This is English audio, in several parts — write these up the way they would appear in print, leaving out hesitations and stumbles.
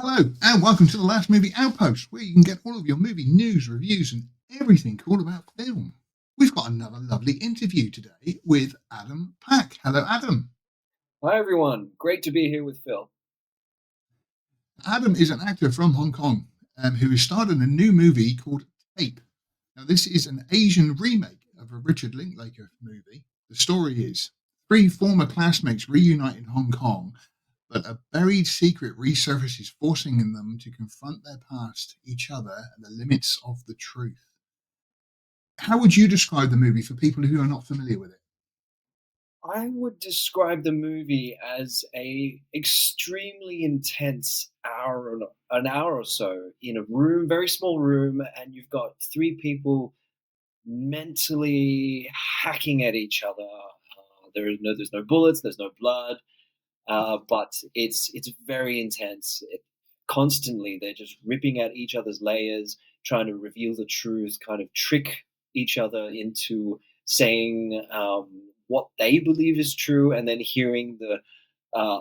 Hello, and welcome to the Last Movie Outpost, where you can get all of your movie news, reviews, and everything cool about film. We've got another lovely interview today with Adam Pak. Hello, Adam. Hi everyone, great to be here with Phil. Adam is an actor from Hong Kong who has starred in a new movie called Tape. Now, this is an Asian remake of a Richard Linklater movie. The story is three former classmates reunite in Hong Kong, but a buried secret resurfaces, forcing them to confront their past, each other, and the limits of the truth. How would you describe the movie for people who are not familiar with it? I would describe the movie as a extremely intense an hour or so in a room, very small room, and you've got three people mentally hacking at each other. There's no bullets, there's no blood, but it's very intense. Constantly, they're just ripping at each other's layers, trying to reveal the truth, kind of trick each other into saying what they believe is true, and then hearing the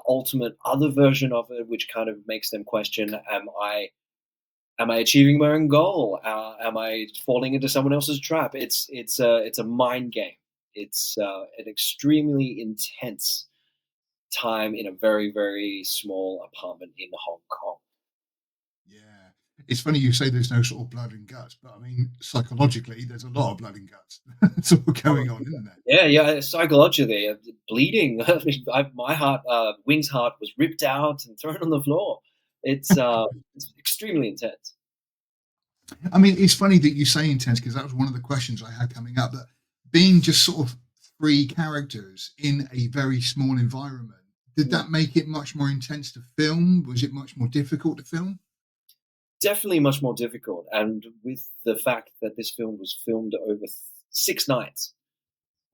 ultimate other version of it, which kind of makes them question: Am I achieving my own goal? Am I falling into someone else's trap? It's a mind game. It's an extremely intense time in a very very small apartment in Hong Kong. Yeah. It's funny you say there's no sort of blood and guts, but I mean, psychologically, there's a lot of blood and guts. It's all going on, isn't there? Yeah, yeah, psychologically, bleeding. My heart, Wing's heart, was ripped out and thrown on the floor. It's extremely intense. I mean, it's funny that you say intense because that was one of the questions I had coming up. That being just sort of three characters in a very small environment, did that make it much more intense to film? Was it much more difficult to film? Definitely much more difficult, and with the fact that this film was filmed over 6 nights.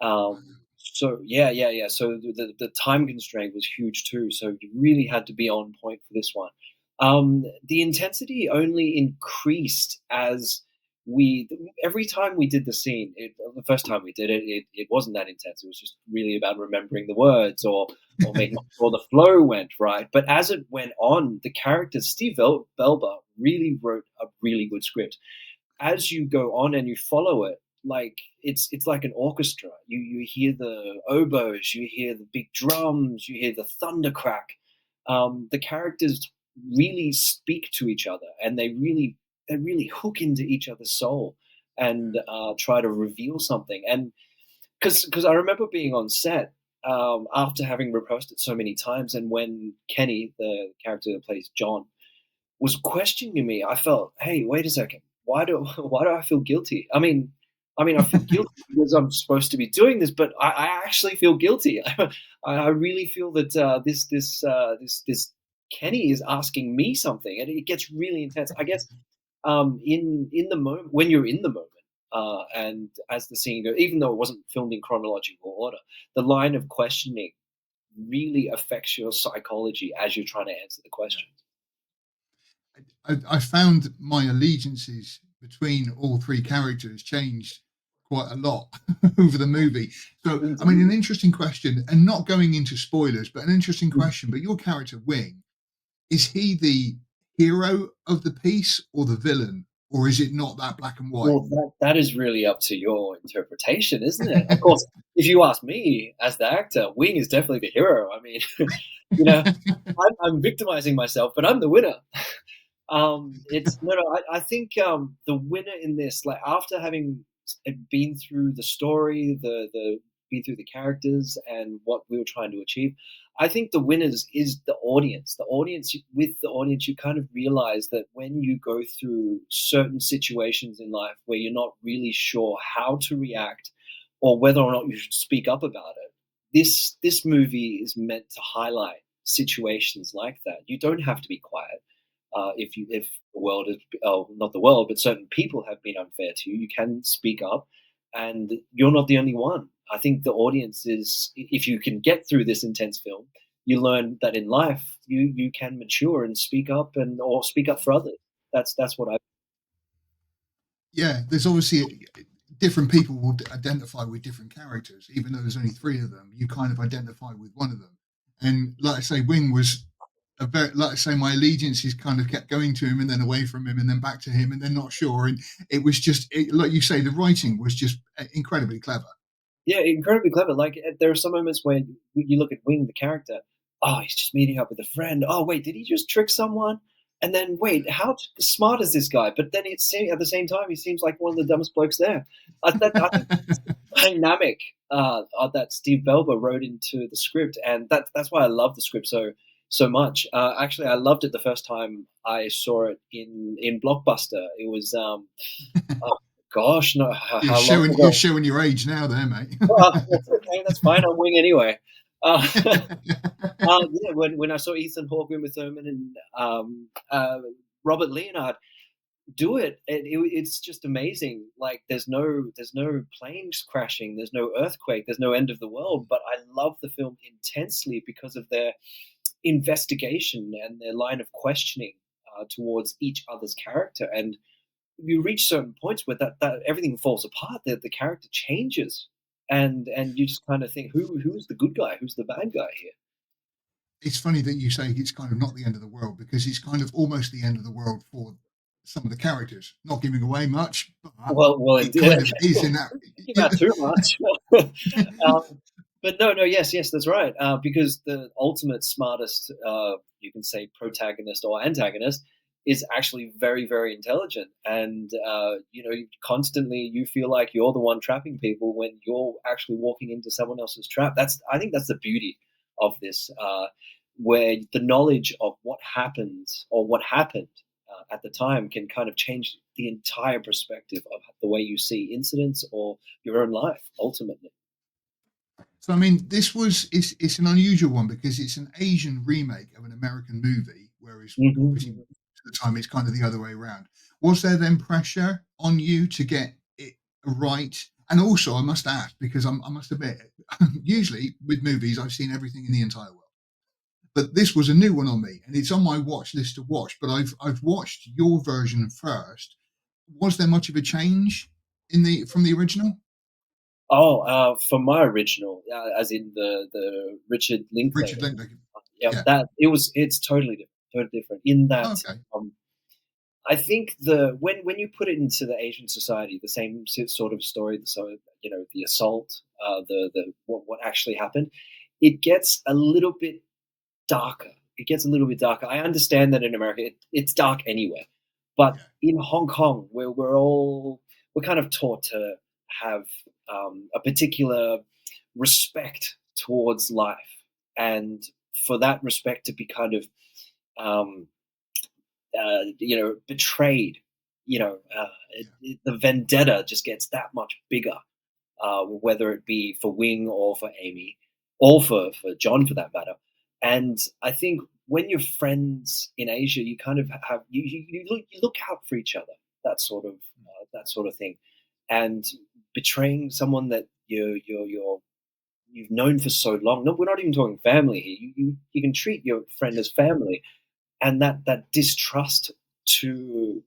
So yeah, yeah, yeah. So the time constraint was huge too. So you really had to be on point for this one. The intensity only increased as we every time we did the scene. The first time we did it, it wasn't that intense. It was just really about remembering the words or making sure the flow went right. But as it went on, the character Steve Belber really wrote a really good script. As you go on and you follow it, like it's like an orchestra. You hear the oboes, you hear the big drums, you hear the thunder crack. The characters really speak to each other, and they really hook into each other's soul and try to reveal something. And because I remember being on set after having rehearsed it so many times, and when Kenny, the character that plays John, was questioning me, I felt, hey, wait a second, why do I feel guilty? I feel guilty because I'm supposed to be doing this, but I actually feel guilty. I really feel that this Kenny is asking me something, and it gets really intense. I guess in the moment, when you're in the moment, and as the scene goes, even though it wasn't filmed in chronological order, the line of questioning really affects your psychology as you're trying to answer the questions. I found my allegiances between all three characters changed quite a lot over the movie. So, I mean, an interesting question, and not going into spoilers, but an interesting question. But your character, Wing, is he the hero of the piece or the villain? Or is it not that black and white? Well, that is really up to your interpretation, isn't it? Of course, if you ask me as the actor, Wing is definitely the hero. I mean, you know, I'm victimizing myself, but I'm the winner. It's no, no. I think the winner in this, like after having been through the story, the been through the characters and what we were trying to achieve, I think the winners is the audience. The audience, with the audience, you kind of realize that when you go through certain situations in life where you're not really sure how to react or whether or not you should speak up about it, this movie is meant to highlight situations like that. You don't have to be quiet if the world is, oh, not the world, but certain people have been unfair to you, you can speak up, and you're not the only one. I think the audience is, if you can get through this intense film, you learn that in life you can mature and speak up or speak up for others. That's what I. Yeah, there's obviously different people will identify with different characters, even though there's only three of them. You kind of identify with one of them, and like I say, Wing was. a very, like I say, my allegiances kind of kept going to him and then away from him and then back to him and then not sure. And it was just, like you say, the writing was just incredibly clever. Yeah, incredibly clever. Like there are some moments where you look at Wing, the character. Oh, he's just meeting up with a friend. Oh, wait, did he just trick someone? And then wait, how smart is this guy? But then at the same time, he seems like one of the dumbest blokes there. I think dynamic that Steve Belber wrote into the script, and that's why I love the script so much. Actually, I loved it the first time I saw it in Blockbuster. It was oh gosh, no, You're how long ago? showing your age now, there, mate. That's okay. That's fine. I'm Wing anyway. Yeah, when I saw Ethan Hawke, Uma Thurman, and Robert Leonard do it's just amazing. Like there's no planes crashing, there's no earthquake, there's no end of the world. But I love the film intensely because of their investigation and their line of questioning towards each other's character. And you reach certain points where that everything falls apart. That the character changes, and you just kind of think, who's the good guy, who's the bad guy here? It's funny that you say it's kind of not the end of the world, because it's kind of almost the end of the world for some of the characters. Not giving away much, but Well, it kind of is in that. about too much. But no, yes, that's right. Because the ultimate smartest, you can say, protagonist or antagonist is actually very, very intelligent, and constantly you feel like you're the one trapping people when you're actually walking into someone else's trap. I think that's the beauty of this, where the knowledge of what happens or what happened at the time can kind of change the entire perspective of the way you see incidents or your own life ultimately. So I mean, it's an unusual one because it's an Asian remake of an American movie, whereas obviously Mhm. most of the time it's kind of the other way around. Was there then pressure on you to get it right? And also, I must ask, because I must admit, usually with movies, I've seen everything in the entire world, but this was a new one on me, and it's on my watch list to watch. But I've watched your version first. Was there much of a change in the from the original? Oh, for my original, as in the Richard Richard Linklater. Linklater. Yeah, Yeah. it's totally different, totally different in that. Okay. I think when you put it into the Asian society, the same sort of story, so the assault, the what actually happened, it gets a little bit darker. It gets a little bit darker. I understand that in America it's dark anywhere, but Yeah. in Hong Kong, where we're kind of taught to have a particular respect towards life, and for that respect to be kind of um, betrayed, Yeah. the vendetta just gets that much bigger, whether it be for Wing or for Amy or for John for that matter. And I think when you're friends in Asia, you kind of have you look out for each other, that sort of thing, and betraying someone that you've known for so long. No, we're not even talking family here. You can treat your friend Yeah. as family, and that distrust to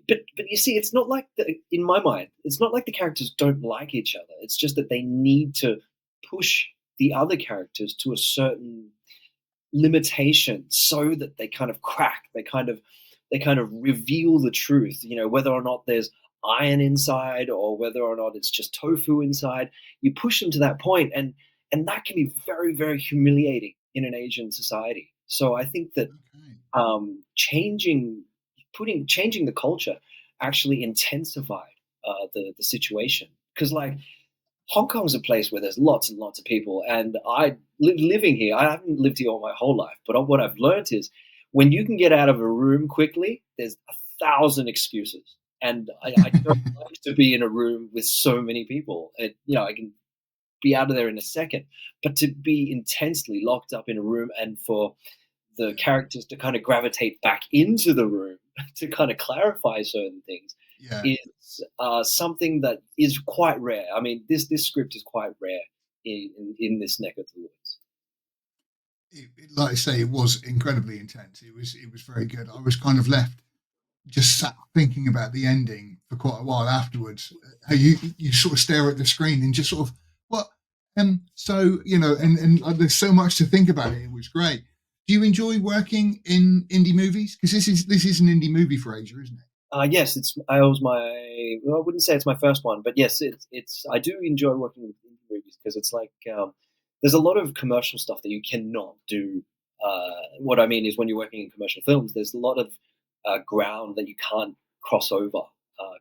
but you see, it's not like in my mind, it's not like the characters don't like each other. It's just that they need to push the other characters to a certain limitation so that they kind of crack. They kind of reveal the truth. Whether or not there's iron inside or whether or not it's just tofu inside. You push them to that point, and that can be very, very humiliating in an Asian society. So I think that Okay. changing the culture actually intensified the situation, because like Hong Kong's a place where there's lots and lots of people, and living here, I haven't lived here all my whole life, but what I've learned is when you can get out of a room quickly, there's 1,000 excuses, and I don't like to be in a room with so many people. I can be out of there in a second, but to be intensely locked up in a room and for the Yeah. characters to kind of gravitate back into the room to kind of clarify certain things Yeah. is something that is quite rare. I mean, this script is quite rare in this neck of the woods. Like I say, it was incredibly intense. It was very good. I was kind of left just sat thinking about the ending for quite a while afterwards. How you sort of stare at the screen and just sort of what so and there's so much to think about it. It was great. Do you enjoy working in indie movies? Because this is an indie movie for Asia, isn't it? Yes, it's I was my. Well, I wouldn't say it's my first one, but yes, it's. I do enjoy working with indie movies because it's like there's a lot of commercial stuff that you cannot do. What I mean is when you're working in commercial films, there's a lot of ground that you can't cross over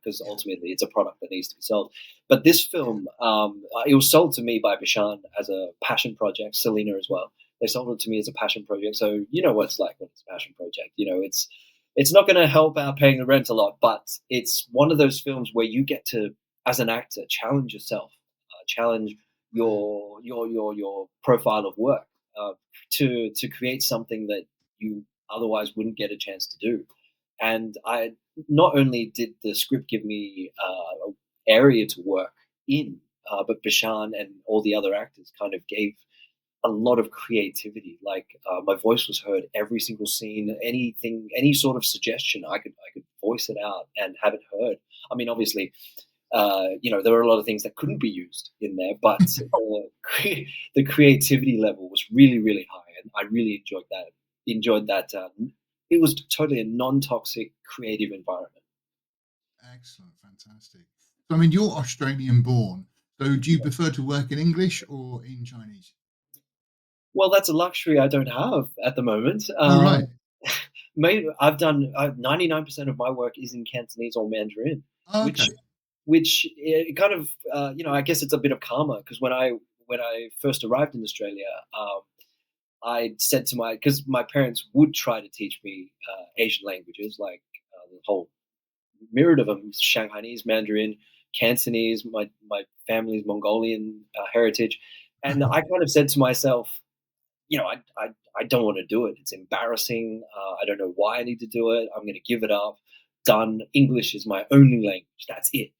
because Yeah, ultimately it's a product that needs to be sold. But this yeah. film, it was sold to me by Bishan as a passion project. Selena as well. They sold it to me as a passion project. So you know what it's like when it's a passion project. It's not going to help out paying the rent a lot, but it's one of those films where you get to, as an actor, challenge yourself, challenge your profile of work to create something that you otherwise wouldn't get a chance to do. And I not only did the script give me an area to work in, but Bishan and all the other actors kind of gave a lot of creativity. Like my voice was heard every single scene. Anything, any sort of suggestion, I could voice it out and have it heard. I mean, obviously, there were a lot of things that couldn't be used in there, but the creativity level was really, really high, and I really enjoyed that. Enjoyed that. It was totally a non-toxic, creative environment. Excellent, fantastic. So, I mean, you're Australian born. So, do you prefer to work in English or in Chinese? Well, that's a luxury I don't have at the moment. Oh, right. Maybe I've done 99% of my work is in Cantonese or Mandarin, Oh, which okay. kind of I guess it's a bit of karma because when I first arrived in Australia, I said to because my parents would try to teach me Asian languages like the whole myriad of them: Shanghainese, Mandarin, Cantonese. My family's Mongolian heritage, and I kind of said to myself, I don't want to do it. It's embarrassing. I don't know why I need to do it. I'm going to give it up. Done. English is my only language. That's it.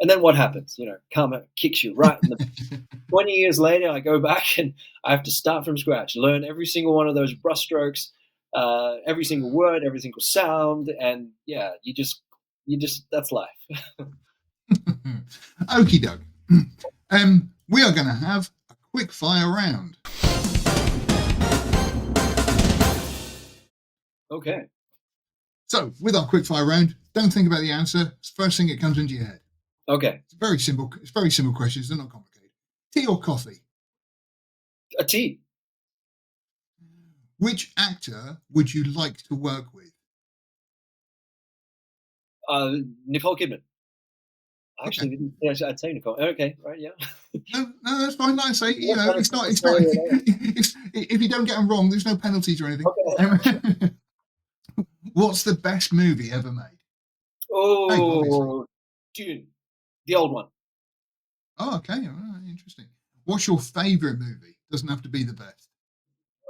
And then what happens? Karma kicks you right in the. 20 years later, I go back and I have to start from scratch, learn every single one of those brushstrokes, every single word, every single sound, and yeah, you just that's life. Okie doke. We are going to have a quick fire round. Okay. So, with our quick fire round, don't think about the answer. It's the first thing that comes into your head. Okay. It's very simple. It's very simple questions. They're not complicated. Tea or coffee? A tea. Which actor would you like to work with? Nicole Kidman. I Okay. actually didn't. Yeah, I'd say Nicole. Okay. Right. Yeah. No, that's fine. Like I say, What kind of it's not. Australia are If you don't get them wrong, there's no penalties or anything. they? Okay. What's the best movie ever made? Tape, obviously. Oh, Dune, the old one. Oh, okay. All right, interesting. What's your favourite movie? Doesn't have to be the best.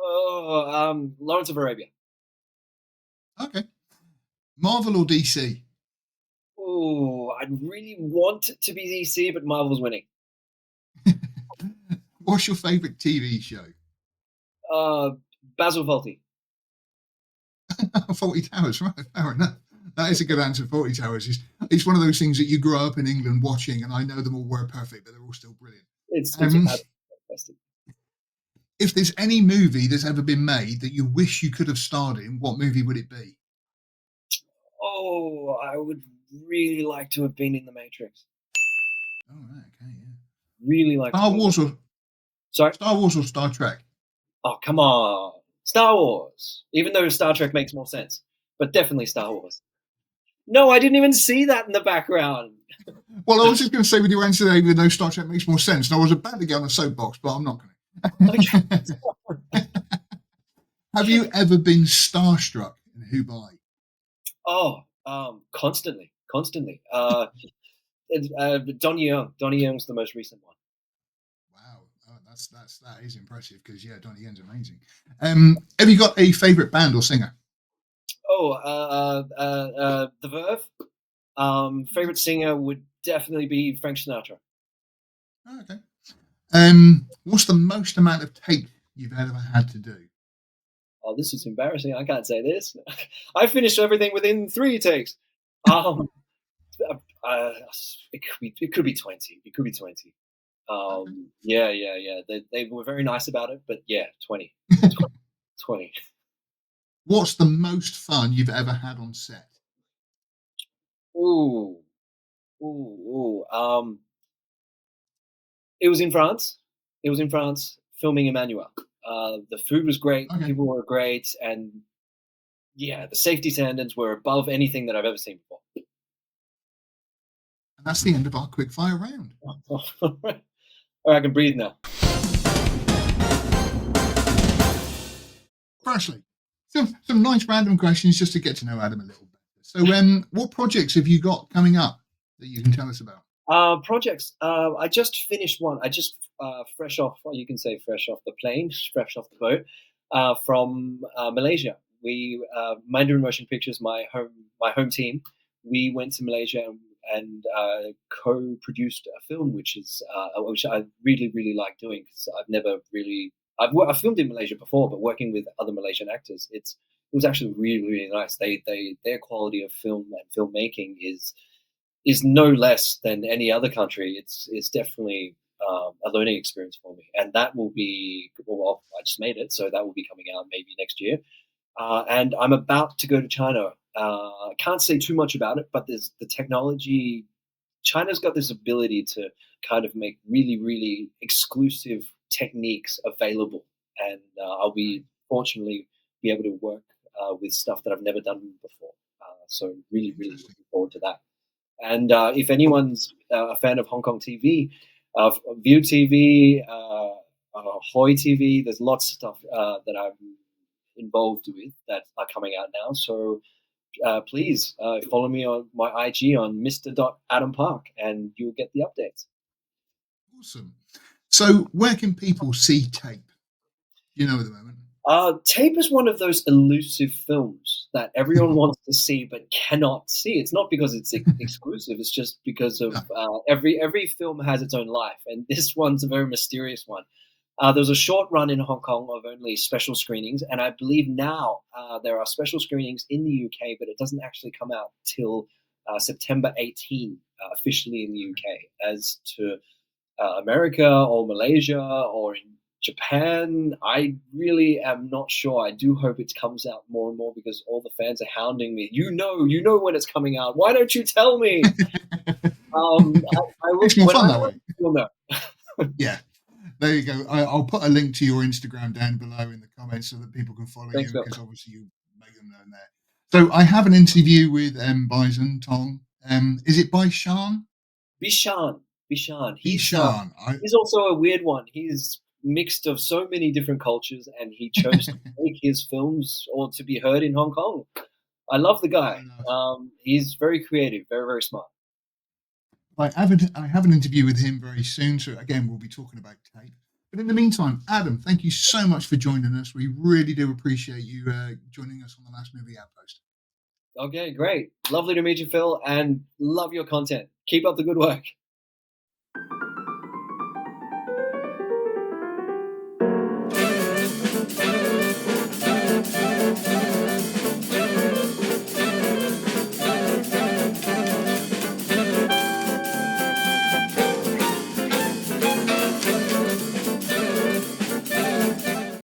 Oh, Lawrence of Arabia. Okay. Marvel or DC? Oh, I really want it to be DC, but Marvel's winning. What's your favourite TV show? Uh, Basil Fawlty. 40 Towers, right? Fair enough. That is a good answer. 40 Towers it's one of those things that you grow up in England watching, and I know them all were perfect, but they're all still brilliant. It's Um, fantastic. if there's any movie that's ever been made that you wish you could have starred in, what movie would it be? Oh, I would really like to have been in the Matrix. Oh, right, okay, yeah. Really like to Star be. Wars or Sorry. Star Trek? Oh, come on. Star Wars. Even though Star Trek makes more sense, but definitely Star Wars. No, I didn't even see that in the background. Well, I was just going to say with your answer there, even though Star Trek makes more sense, and I was about to get on a soapbox, but I'm not going Okay. to. Have you ever been starstruck in Who By? Oh, constantly, constantly. Donnie Young. Donnie Young's the most recent one. Wow, oh, that is impressive because yeah, Donnie Yen's amazing. Have you got a favourite band or singer? Oh, The Verve. Favorite singer would definitely be Frank Sinatra. Oh, okay. What's the most amount of tape you've ever had to do? Oh, this is embarrassing. I can't say this. I finished everything within 3 takes. Um, it could be 20. It could be 20. Okay. Yeah. They were very nice about it, but yeah, 20. 20. What's the most fun you've ever had on set? Ooh, ooh, ooh. It was in France. It was in France, filming Emmanuel. The food was great, the Okay. people were great, and yeah, the safety standards were above anything that I've ever seen before. And that's the end of our quick fire round. All right, I can breathe now. Firstly, some nice random questions just to get to know Adam a little bit. So, what projects have you got coming up that you can tell us about? Projects. I just finished one. I just fresh off. You can say fresh off the plane, fresh off the boat, from Malaysia. We Mandarin Motion Pictures, my home team. We went to Malaysia and co-produced a film, which I really really like doing because I've never really I've filmed in Malaysia before, but working with other Malaysian actors, it was actually really really nice. Their quality of film and filmmaking is no less than any other country. It's definitely a learning experience for me, and that will be well. I just made it, so that will be coming out maybe next year. And I'm about to go to China. I can't say too much about it, but there's the technology. China's got this ability to kind of make really, really exclusive techniques available, and I'll be fortunately be able to work with stuff that I've never done before. So really, really Interesting. looking forward to that. And if anyone's a fan of Hong Kong TV, View TV, Hoi TV, there's lots of stuff that I'm involved with that are coming out now. So please follow me on my IG on Mr. Adam Park, and you'll get the updates. Awesome. So, where can people see Tape? You know, at the moment. Tape is one of those elusive films that everyone wants to see but cannot see. It's not because it's exclusive; it's just because of every film has its own life, and this one's a very mysterious one. There was a short run in Hong Kong of only special screenings, and I believe now there are special screenings in the UK, but it doesn't actually come out till September 18, officially in the UK. As to America or Malaysia or in Japan, I really am not sure. I do hope it comes out more and more because all the fans are hounding me. You know when it's coming out. Why don't you tell me? I will, It's more when fun I that know, way. you'll know. Yeah. There you go. I'll put a link to your Instagram down below in the comments so that people can follow Thanks, you Phil. because obviously you make them known there. So I have an interview with Bison Tong. Is it by Sean? Bishan. Bishan. Bishan. He's also a weird one. He's mixed of so many different cultures, and he chose to make his films or to be heard in Hong Kong. I love the guy. He's very creative, very very smart. I have an interview with him very soon. So again, we'll be talking about Tape. But in the meantime, Adam, thank you so much for joining us. We really do appreciate you joining us on the Last Movie Outpost. Okay, great. Lovely to meet you, Phil, and love your content. Keep up the good work.